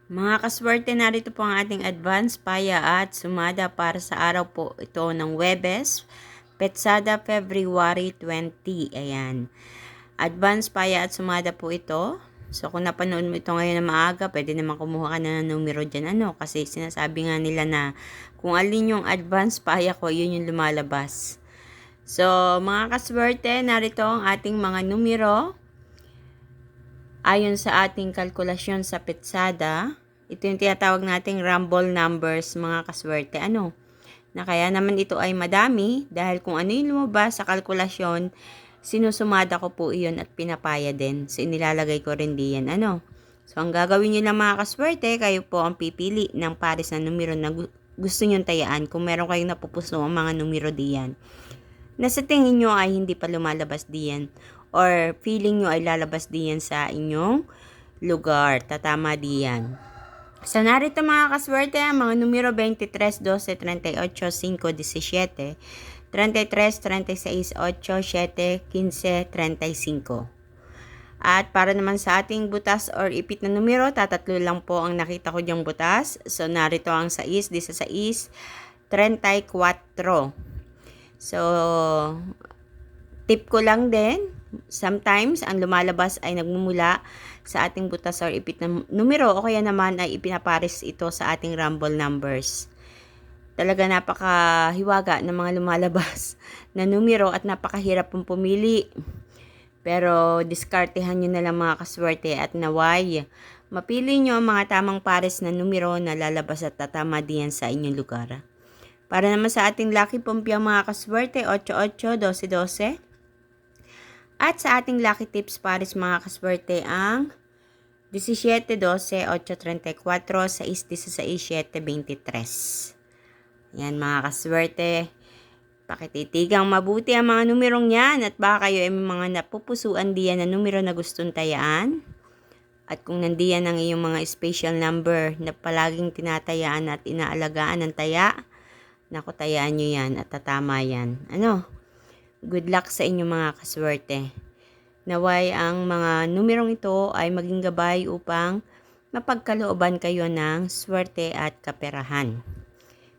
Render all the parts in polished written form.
Mga kaswerte, narito po ang ating advance, paya at sumada para sa araw po ito ng Huwebes, Petsada, February 20. Ayan. Advance, paya at sumada po ito. So kung napanood mo ito ngayon na maaga, pwede naman kumuha ka na ng numero dyan. Kasi sinasabi nga nila na kung alin yung advance, paya ko, yun yung lumalabas. So mga kaswerte, narito ang ating mga numero. Ayon sa ating kalkulasyon sa Petsada, ito yung tinatawag nating rumble numbers, mga kaswerte. Na kaya naman ito ay madami dahil kung ano yung lumabas sa kalkulasyon, sinusumada ko po iyon at pinapaya din. So, inilalagay ko rin diyan. So, ang gagawin nyo lang mga kaswerte, kayo po ang pipili ng pares na numero na gusto nyo tayaan kung meron kayong napupuso ang mga numero diyan na sa tingin nyo ay hindi pa lumalabas diyan or feeling nyo ay lalabas diyan sa inyong lugar. Tatama diyan. So, narito mga kaswerte ang mga numero 23, 12, 38, 5, 17, 33, 36, 8, 7, 15, 35. At para naman sa ating butas or ipit na numero, tatatlo lang po ang nakita ko diyang butas. So, narito ang 6, 16, 34. So, tip ko lang din, sometimes ang lumalabas ay nagmumula sa ating butas or ipit na numero o kaya naman ay ipinapares ito sa ating rumble numbers. Talaga napakahiwaga ng mga lumalabas na numero at napakahirap pong pumili. Pero diskartehan nyo na lang mga kaswerte at naway mapili nyo ang mga tamang pares na numero na lalabas at tatama diyan sa inyong lugar. Para naman sa ating lucky pumpyang mga kaswerte, 88, 12, 12. At sa ating lucky tips pares mga kaswerte ang 17, 12, 8, 34, 6, 16, 7, 23. Yan mga kaswerte. Pakititigang mabuti ang mga numerong yan at baka kayo ay mga napupusuan diyan na numero na gustong tayaan. At kung nandiyan ang iyong mga special number na palaging tinatayaan at inaalagaan ng taya, naku, tayaan nyo yan at tatama yan. Good luck sa inyo mga kaswerte. Naway ang mga numerong ito ay maging gabay upang mapagkalooban kayo ng swerte at kaperahan.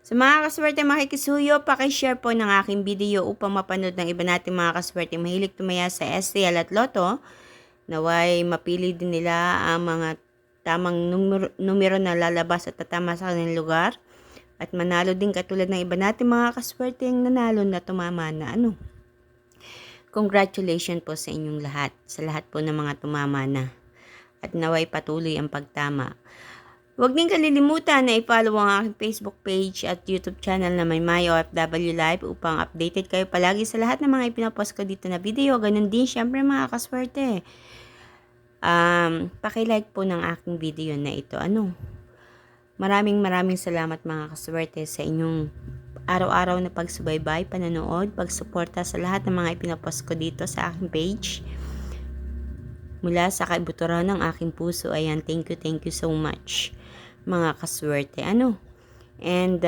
Sa mga kaswerte makikisuyo, pakishare po ng aking video upang mapanood ng iba nating mga kaswerte mahilig tumaya sa STL at Lotto. Naway mapili din nila ang mga tamang numero na lalabas at tatama sa kanilang lugar. At manalo din katulad ng iba natin mga kaswerte yung nanalo na tumama na Congratulations po sa inyong lahat. Sa lahat po ng mga tumama na. At naway patuloy ang pagtama. Huwag din kalilimutan na i-follow ang aking Facebook page at YouTube channel na may OFW Live upang updated kayo palagi sa lahat ng mga ipinapost ko dito na video. Ganun din syempre mga kaswerte. Paki-like po ng aking video na ito. Maraming salamat mga kaswerte sa inyong araw-araw na pagsubaybay, pananood, pagsuporta sa lahat ng mga ipinapost ko dito sa aking page. Mula sa kaibuturan ng aking puso, ayan, thank you so much mga kaswerte. And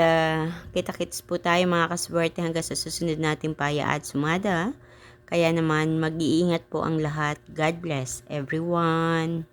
kita-kits po tayo mga kaswerte hanggang sa susunod nating paya at sumada. Kaya naman mag-iingat po ang lahat. God bless everyone.